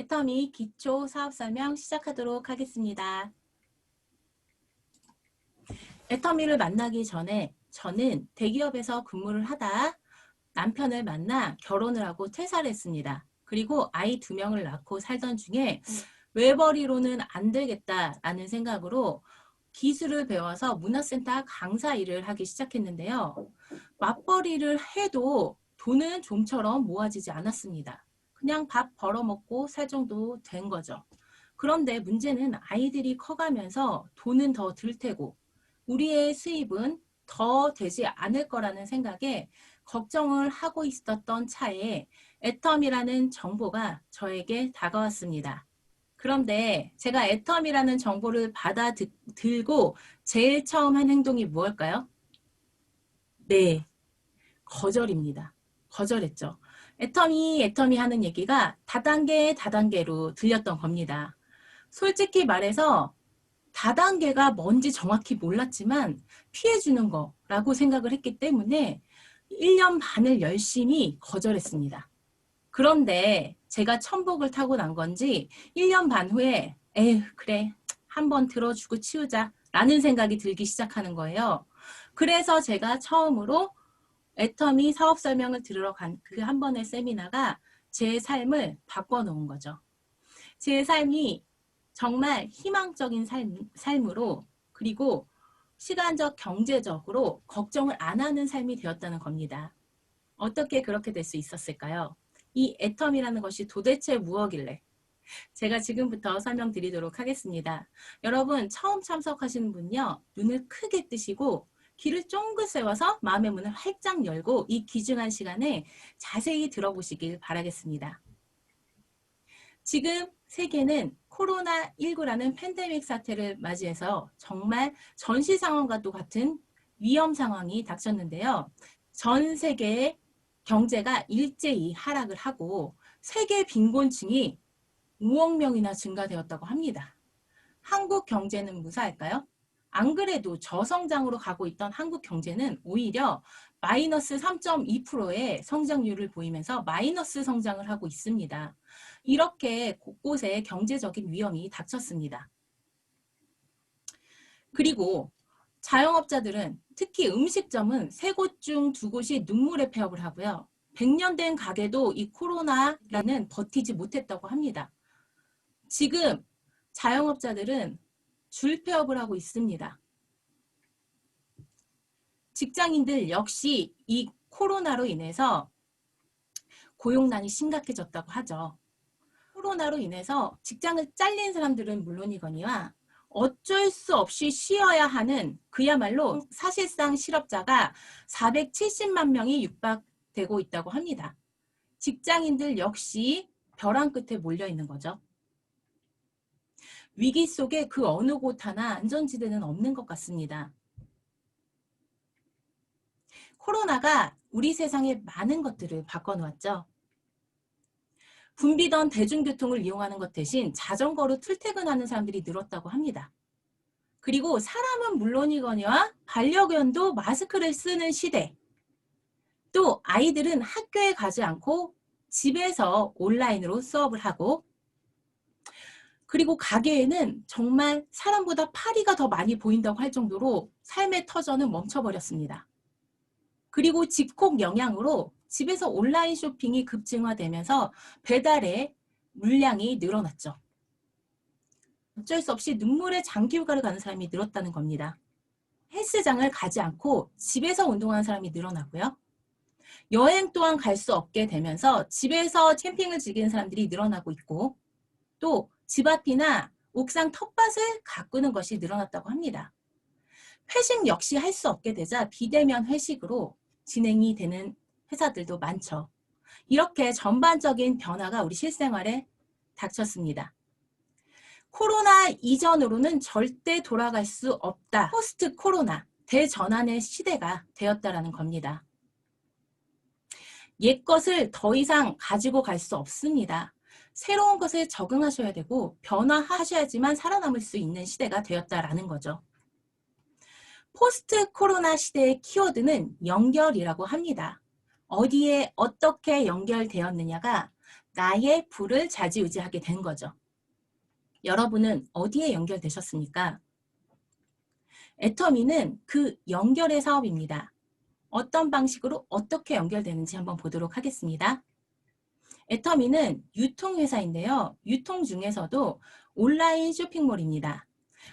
애터미 기초 사업 설명 시작하도록 하겠습니다. 애터미를 만나기 전에 저는 대기업에서 근무를 하다 남편을 만나 결혼을 하고 퇴사를 했습니다. 그리고 아이 2명을 낳고 살던 중에 외벌이로는 안 되겠다라는 생각으로 기술을 배워서 문화센터 강사 일을 하기 시작했는데요. 맞벌이를 해도 돈은 좀처럼 모아지지 않았습니다. 그냥 밥 벌어먹고 살 정도 된 거죠. 그런데 문제는 아이들이 커가면서 돈은 더 들 테고 우리의 수입은 더 되지 않을 거라는 생각에 걱정을 하고 있었던 차에 애텀이라는 정보가 저에게 다가왔습니다. 그런데 제가 애텀이라는 정보를 들고 제일 처음 한 행동이 무엇일까요? 네, 거절입니다. 거절했죠. 애텀이 하는 얘기가 다단계로 들렸던 겁니다. 솔직히 말해서 다단계가 뭔지 정확히 몰랐지만 피해주는 거라고 생각을 했기 때문에 1년 반을 열심히 거절했습니다. 그런데 제가 천복을 타고 난 건지 1년 반 후에 에휴 그래 한번 들어주고 치우자 라는 생각이 들기 시작하는 거예요. 그래서 제가 처음으로 애터미 사업 설명을 들으러 간 그 한 번의 세미나가 제 삶을 바꿔놓은 거죠. 제 삶이 정말 희망적인 삶으로 그리고 시간적 경제적으로 걱정을 안 하는 삶이 되었다는 겁니다. 어떻게 그렇게 될 수 있었을까요? 이 애텀이라는 것이 도대체 무엇길래? 제가 지금부터 설명드리도록 하겠습니다. 여러분 처음 참석하시는 분요. 눈을 크게 뜨시고 귀를 쫑긋 세워서 마음의 문을 활짝 열고 이 귀중한 시간에 자세히 들어보시길 바라겠습니다. 지금 세계는 코로나19라는 팬데믹 사태를 맞이해서 정말 전시 상황과도 같은 위험 상황이 닥쳤는데요. 전 세계의 경제가 일제히 하락을 하고 세계 빈곤층이 5억 명이나 증가되었다고 합니다. 한국 경제는 무사할까요? 안 그래도 저성장으로 가고 있던 한국 경제는 오히려 마이너스 3.2%의 성장률을 보이면서 마이너스 성장을 하고 있습니다. 이렇게 곳곳에 경제적인 위험이 닥쳤습니다. 그리고 자영업자들은 특히 음식점은 3곳 중 2곳이 눈물의 폐업을 하고요. 100년 된 가게도 이 코로나라는 버티지 못했다고 합니다. 지금 자영업자들은 줄폐업을 하고 있습니다. 직장인들 역시 이 코로나로 인해서 고용난이 심각해졌다고 하죠. 코로나로 인해서 직장을 잘린 사람들은 물론이거니와 어쩔 수 없이 쉬어야 하는 그야말로 사실상 실업자가 470만 명이 육박되고 있다고 합니다. 직장인들 역시 벼랑 끝에 몰려 있는 거죠. 위기 속에 그 어느 곳 하나 안전지대는 없는 것 같습니다. 코로나가 우리 세상에 많은 것들을 바꿔놓았죠. 붐비던 대중교통을 이용하는 것 대신 자전거로 출퇴근하는 사람들이 늘었다고 합니다. 그리고 사람은 물론이거니와 반려견도 마스크를 쓰는 시대. 또 아이들은 학교에 가지 않고 집에서 온라인으로 수업을 하고 그리고 가게에는 정말 사람보다 파리가 더 많이 보인다고 할 정도로 삶의 터전은 멈춰버렸습니다. 그리고 집콕 영향으로 집에서 온라인 쇼핑이 급증화되면서 배달의 물량이 늘어났죠. 어쩔 수 없이 눈물의 장기휴가를 가는 사람이 늘었다는 겁니다. 헬스장을 가지 않고 집에서 운동하는 사람이 늘어나고요. 여행 또한 갈 수 없게 되면서 집에서 캠핑을 즐기는 사람들이 늘어나고 있고 또 집 앞이나 옥상 텃밭을 가꾸는 것이 늘어났다고 합니다. 회식 역시 할 수 없게 되자 비대면 회식으로 진행이 되는 회사들도 많죠. 이렇게 전반적인 변화가 우리 실생활에 닥쳤습니다. 코로나 이전으로는 절대 돌아갈 수 없다. 포스트 코로나, 대전환의 시대가 되었다라는 겁니다. 옛 것을 더 이상 가지고 갈 수 없습니다. 새로운 것에 적응하셔야 되고 변화하셔야지만 살아남을 수 있는 시대가 되었다라는 거죠. 포스트 코로나 시대의 키워드는 연결이라고 합니다. 어디에 어떻게 연결되었느냐가 나의 부를 좌지우지하게 된 거죠. 여러분은 어디에 연결되셨습니까? 애터미는 그 연결의 사업입니다. 어떤 방식으로 어떻게 연결되는지 한번 보도록 하겠습니다. 애터미는 유통회사인데요. 유통 중에서도 온라인 쇼핑몰입니다.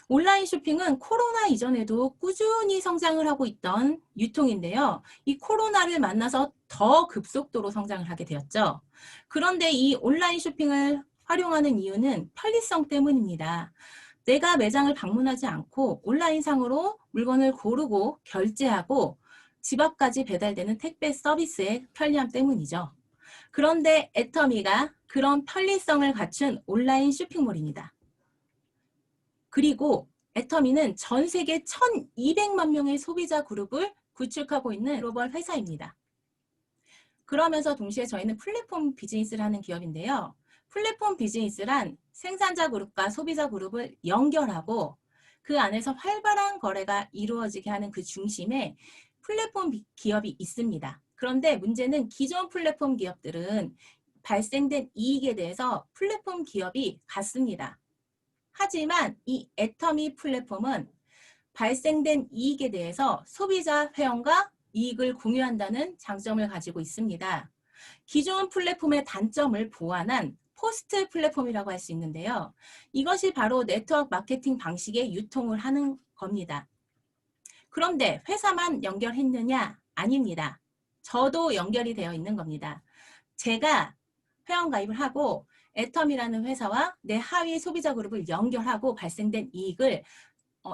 온라인 쇼핑은 코로나 이전에도 꾸준히 성장을 하고 있던 유통인데요. 이 코로나를 만나서 더 급속도로 성장을 하게 되었죠. 그런데 이 온라인 쇼핑을 활용하는 이유는 편리성 때문입니다. 내가 매장을 방문하지 않고 온라인상으로 물건을 고르고 결제하고 집 앞까지 배달되는 택배 서비스의 편리함 때문이죠. 그런데 애터미가 그런 편리성을 갖춘 온라인 쇼핑몰입니다. 그리고 애터미는 전 세계 1200만 명의 소비자 그룹을 구축하고 있는 글로벌 회사입니다. 그러면서 동시에 저희는 플랫폼 비즈니스를 하는 기업인데요. 플랫폼 비즈니스란 생산자 그룹과 소비자 그룹을 연결하고 그 안에서 활발한 거래가 이루어지게 하는 그 중심에 플랫폼 기업이 있습니다. 그런데 문제는 기존 플랫폼 기업들은 발생된 이익에 대해서 플랫폼 기업이 갖습니다. 하지만 이 애터미 플랫폼은 발생된 이익에 대해서 소비자 회원과 이익을 공유한다는 장점을 가지고 있습니다. 기존 플랫폼의 단점을 보완한 포스트 플랫폼이라고 할 수 있는데요. 이것이 바로 네트워크 마케팅 방식의 유통을 하는 겁니다. 그런데 회사만 연결했느냐? 아닙니다. 저도 연결이 되어 있는 겁니다. 제가 회원가입을 하고 애터미라는 회사와 내 하위 소비자 그룹을 연결하고 발생된 이익을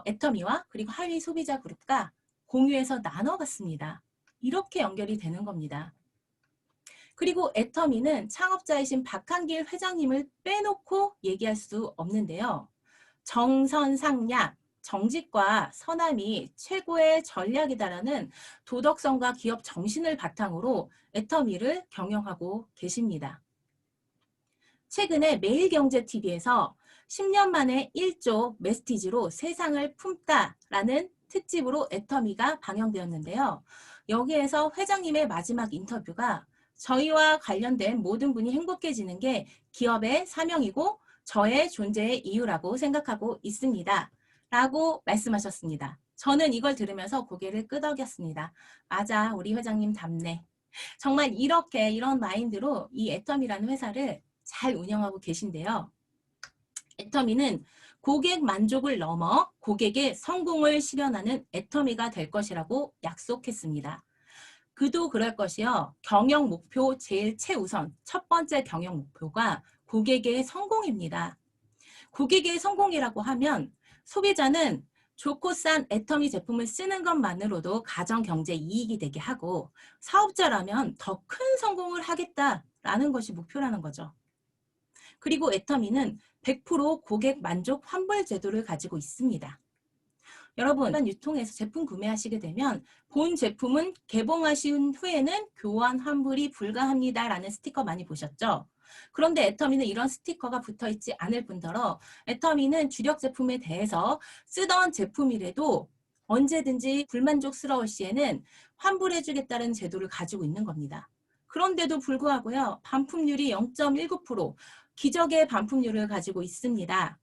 애터미와 그리고 하위 소비자 그룹과 공유해서 나눠갔습니다. 이렇게 연결이 되는 겁니다. 그리고 애터미는 창업자이신 박한길 회장님을 빼놓고 얘기할 수 없는데요. 정선상약, 정직과 선함이 최고의 전략이다라는 도덕성과 기업 정신을 바탕으로 애터미를 경영하고 계십니다. 최근에 매일경제TV에서 10년 만에 1조 메스티지로 세상을 품다라는 특집으로 애터미가 방영되었는데요. 여기에서 회장님의 마지막 인터뷰가 저희와 관련된 모든 분이 행복해지는 게 기업의 사명이고 저의 존재의 이유라고 생각하고 있습니다. 라고 말씀하셨습니다. 저는 이걸 들으면서 고개를 끄덕였습니다. 맞아, 우리 회장님 답네. 정말 이렇게 이런 마인드로 이 애터미라는 회사를 잘 운영하고 계신데요. 애터미는 고객 만족을 넘어 고객의 성공을 실현하는 애터미가 될 것이라고 약속했습니다. 그도 그럴 것이요. 경영 목표 제일 최우선 첫 번째 경영 목표가 고객의 성공입니다. 고객의 성공이라고 하면 소비자는 좋고 싼 애터미 제품을 쓰는 것만으로도 가정 경제 이익이 되게 하고 사업자라면 더 큰 성공을 하겠다라는 것이 목표라는 거죠. 그리고 애터미는 100% 고객 만족 환불 제도를 가지고 있습니다. 여러분, 유통에서 제품 구매하시게 되면 본 제품은 개봉하신 후에는 교환 환불이 불가합니다라는 스티커 많이 보셨죠? 그런데 애터미는 이런 스티커가 붙어있지 않을 뿐더러 애터미는 주력 제품에 대해서 쓰던 제품이라도 언제든지 불만족스러울 시에는 환불해주겠다는 제도를 가지고 있는 겁니다. 그런데도 불구하고요. 반품률이 0.19%, 기적의 반품률을 가지고 있습니다.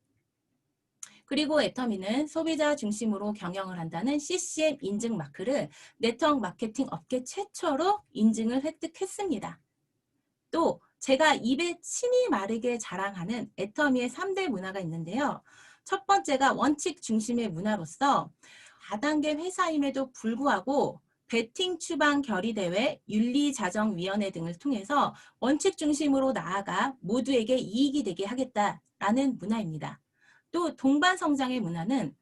그리고 애터미는 소비자 중심으로 경영을 한다는 CCM 인증 마크를 네트워크 마케팅 업계 최초로 인증을 획득했습니다. 또 제가 입에 침이 마르게 자랑하는 애터미의 3대 문화가 있는데요. 첫 번째가 원칙 중심의 문화로서 다단계 회사임에도 불구하고 베팅 추방 결의대회, 윤리자정위원회 등을 통해서 원칙 중심으로 나아가 모두에게 이익이 되게 하겠다라는 문화입니다. 또 동반성장의 문화는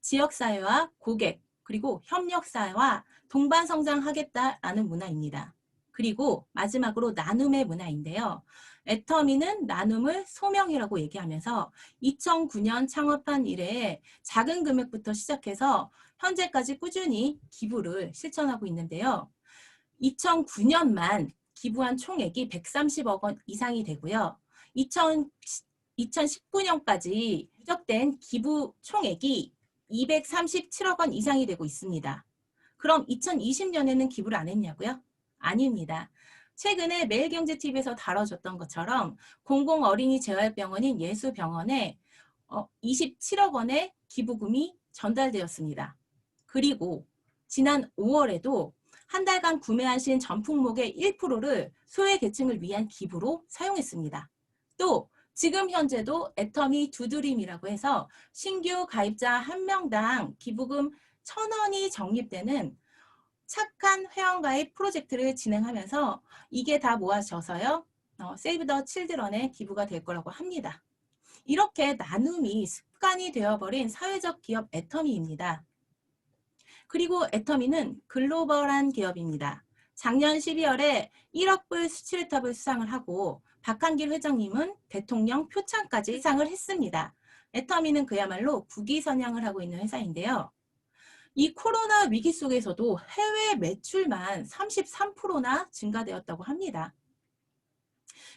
지역사회와 고객 그리고 협력사회와 동반성장하겠다라는 문화입니다. 그리고 마지막으로 나눔의 문화인데요. 애터미는 나눔을 소명이라고 얘기하면서 2009년 창업한 이래에 작은 금액부터 시작해서 현재까지 꾸준히 기부를 실천하고 있는데요. 2009년만 기부한 총액이 130억 원 이상이 되고요. 2019년까지 누적된 기부 총액이 237억 원 이상이 되고 있습니다. 그럼 2020년에는 기부를 안 했냐고요? 아닙니다. 최근에 매일경제TV에서 다뤄줬던 것처럼 공공 어린이 재활병원인 예수병원에 27억 원의 기부금이 전달되었습니다. 그리고 지난 5월에도 한 달간 구매하신 전 품목의 1%를 소외계층을 위한 기부로 사용했습니다. 또 지금 현재도 애터미 두드림이라고 해서 신규 가입자 1명당 기부금 1,000원이 적립되는 착한 회원가입 프로젝트를 진행하면서 이게 다 모아져서요. 세이브 더 칠드런의 기부가 될 거라고 합니다. 이렇게 나눔이 습관이 되어버린 사회적 기업 애터미입니다. 그리고 애터미는 글로벌한 기업입니다. 작년 12월에 1억 불 수치를탑을 수상을 하고 박한길 회장님은 대통령 표창까지 수상을 했습니다. 애터미는 그야말로 국위선양을 하고 있는 회사인데요. 이 코로나 위기 속에서도 해외 매출만 33%나 증가되었다고 합니다.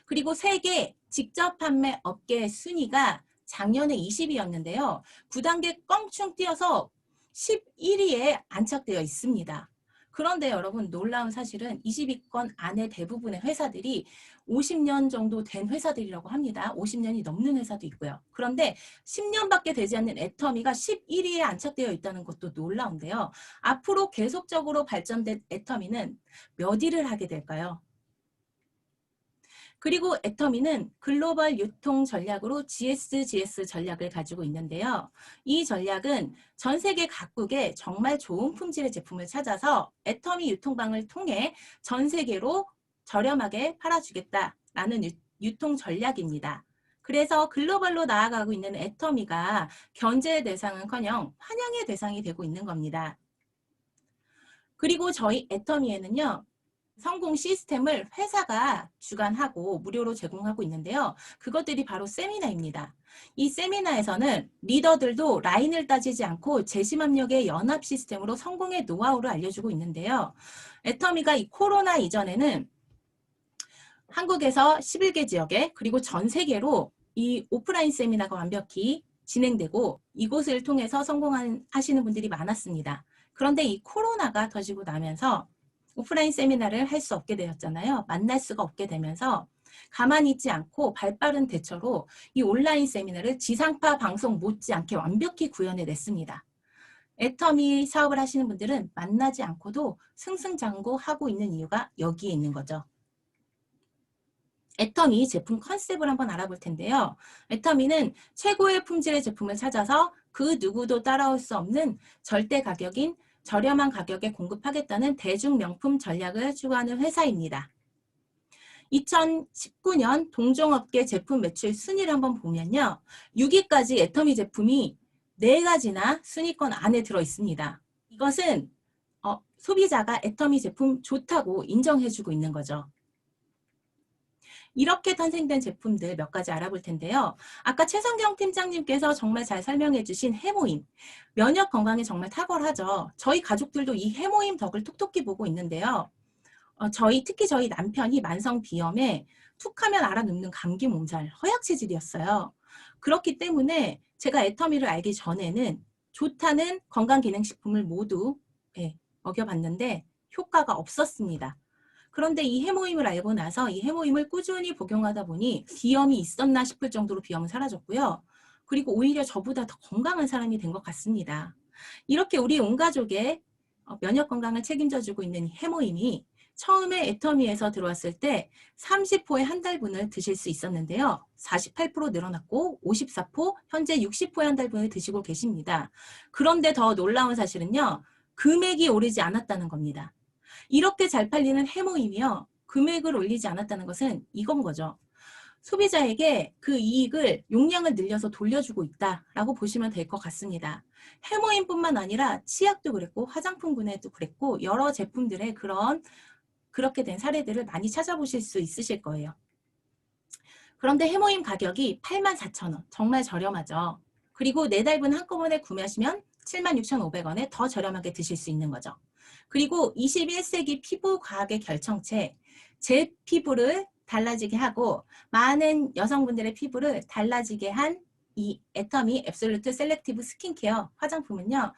그리고 세계 직접 판매 업계 순위가 작년에 20위였는데요. 9단계 껑충 뛰어서 11위에 안착되어 있습니다. 그런데 여러분 놀라운 사실은 20위권 안에 대부분의 회사들이 50년 정도 된 회사들이라고 합니다. 50년이 넘는 회사도 있고요. 그런데 10년밖에 되지 않는 애터미가 11위에 안착되어 있다는 것도 놀라운데요. 앞으로 계속적으로 발전된 애터미는 몇 위를 하게 될까요? 그리고 애터미는 글로벌 유통 전략으로 GSGS 전략을 가지고 있는데요. 이 전략은 전 세계 각국에 정말 좋은 품질의 제품을 찾아서 애터미 유통방을 통해 전 세계로 저렴하게 팔아주겠다라는 유통 전략입니다. 그래서 글로벌로 나아가고 있는 애터미가 견제의 대상은커녕 환영의 대상이 되고 있는 겁니다. 그리고 저희 애터미에는요. 성공 시스템을 회사가 주관하고 무료로 제공하고 있는데요. 그것들이 바로 세미나입니다. 이 세미나에서는 리더들도 라인을 따지지 않고 재심압력의 연합 시스템으로 성공의 노하우를 알려주고 있는데요. 애터미가 이 코로나 이전에는 한국에서 11개 지역에 그리고 전 세계로 이 오프라인 세미나가 완벽히 진행되고 이곳을 통해서 성공하시는 분들이 많았습니다. 그런데 이 코로나가 터지고 나면서 오프라인 세미나를 할 수 없게 되었잖아요. 만날 수가 없게 되면서 가만히 있지 않고 발빠른 대처로 이 온라인 세미나를 지상파 방송 못지않게 완벽히 구현해냈습니다. 애터미 사업을 하시는 분들은 만나지 않고도 승승장구하고 있는 이유가 여기에 있는 거죠. 애터미 제품 컨셉을 한번 알아볼 텐데요. 애터미는 최고의 품질의 제품을 찾아서 그 누구도 따라올 수 없는 절대 가격인 저렴한 가격에 공급하겠다는 대중 명품 전략을 추구하는 회사입니다. 2019년 동종업계 제품 매출 순위를 한번 보면요. 6위까지 애터미 제품이 4가지나 순위권 안에 들어 있습니다. 이것은 소비자가 애터미 제품 좋다고 인정해주고 있는 거죠. 이렇게 탄생된 제품들 몇 가지 알아볼 텐데요. 아까 최성경 팀장님께서 정말 잘 설명해 주신 해모임. 면역 건강에 정말 탁월하죠. 저희 가족들도 이 해모임 덕을 톡톡히 보고 있는데요. 특히 저희 남편이 만성 비염에 툭하면 알아눕는 감기 몸살, 허약 체질이었어요. 그렇기 때문에 제가 애터미를 알기 전에는 좋다는 건강기능식품을 모두 먹여봤는데 효과가 없었습니다. 그런데 이 해모임을 알고 나서 이 해모임을 꾸준히 복용하다 보니 비염이 있었나 싶을 정도로 비염은 사라졌고요. 그리고 오히려 저보다 더 건강한 사람이 된 것 같습니다. 이렇게 우리 온 가족의 면역 건강을 책임져주고 있는 해모임이 처음에 애터미에서 들어왔을 때 30포의 한 달분을 드실 수 있었는데요. 48% 늘어났고 54포, 현재 60포의 한 달분을 드시고 계십니다. 그런데 더 놀라운 사실은요. 금액이 오르지 않았다는 겁니다. 이렇게 잘 팔리는 해모임이요. 금액을 올리지 않았다는 것은 이건 거죠. 소비자에게 그 이익을 용량을 늘려서 돌려주고 있다라고 보시면 될 것 같습니다. 해모임뿐만 아니라 치약도 그랬고 화장품군에도 그랬고 여러 제품들의 그렇게 된 사례들을 많이 찾아보실 수 있으실 거예요. 그런데 해모임 가격이 84,000원, 정말 저렴하죠. 그리고 4달분 한꺼번에 구매하시면 76,500원에 더 저렴하게 드실 수 있는 거죠. 그리고 21세기 피부 과학의 결정체, 제 피부를 달라지게 하고 많은 여성분들의 피부를 달라지게 한 이 애터미 앱솔루트 셀렉티브 스킨케어 화장품은요.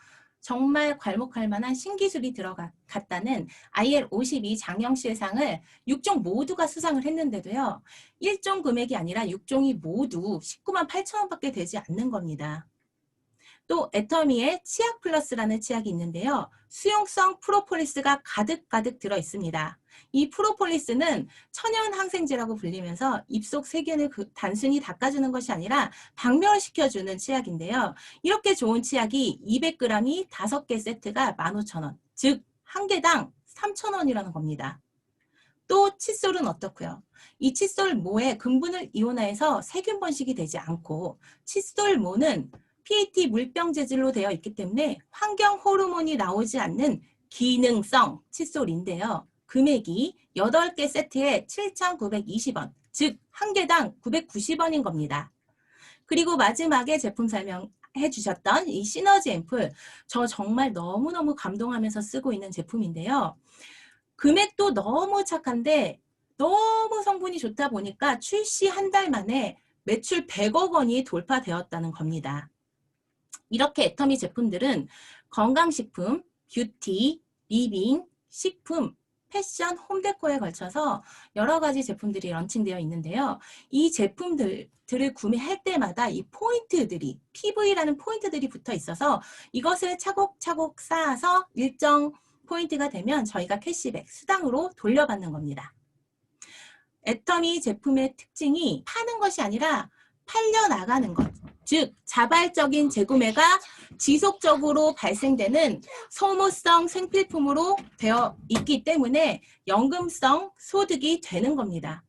정말 괄목할 만한 신기술이 들어갔다는 IL52 장영실상을 6종 모두가 수상을 했는데도요. 1종 금액이 아니라 6종이 모두 19만 8천 원밖에 되지 않는 겁니다. 또 애터미의 치약 플러스라는 치약이 있는데요. 수용성 프로폴리스가 가득가득 들어있습니다. 이 프로폴리스는 천연 항생제라고 불리면서 입속 세균을 단순히 닦아주는 것이 아니라 박멸시켜주는 치약인데요. 이렇게 좋은 치약이 200g이 5개 세트가 15,000원, 즉 한 개당 3,000원이라는 겁니다. 또 칫솔은 어떻고요? 이 칫솔모에 금분을 이온화해서 세균 번식이 되지 않고 칫솔모는 PET 물병 재질로 되어 있기 때문에 환경 호르몬이 나오지 않는 기능성 칫솔인데요. 금액이 8개 세트에 7,920원, 즉 한 개당 990원인 겁니다. 그리고 마지막에 제품 설명해 주셨던 이 시너지 앰플, 저 정말 너무너무 감동하면서 쓰고 있는 제품인데요. 금액도 너무 착한데 너무 성분이 좋다 보니까 출시 한 달 만에 매출 100억 원이 돌파되었다는 겁니다. 이렇게 애터미 제품들은 건강식품, 뷰티, 리빙, 식품, 패션, 홈데코에 걸쳐서 여러 가지 제품들이 런칭되어 있는데요. 이 제품들을 구매할 때마다 이 포인트들이, PV라는 포인트들이 붙어 있어서 이것을 차곡차곡 쌓아서 일정 포인트가 되면 저희가 캐시백, 수당으로 돌려받는 겁니다. 애터미 제품의 특징이 파는 것이 아니라 팔려나가는 것. 즉 자발적인 재구매가 지속적으로 발생되는 소모성 생필품으로 되어 있기 때문에 연금성 소득이 되는 겁니다.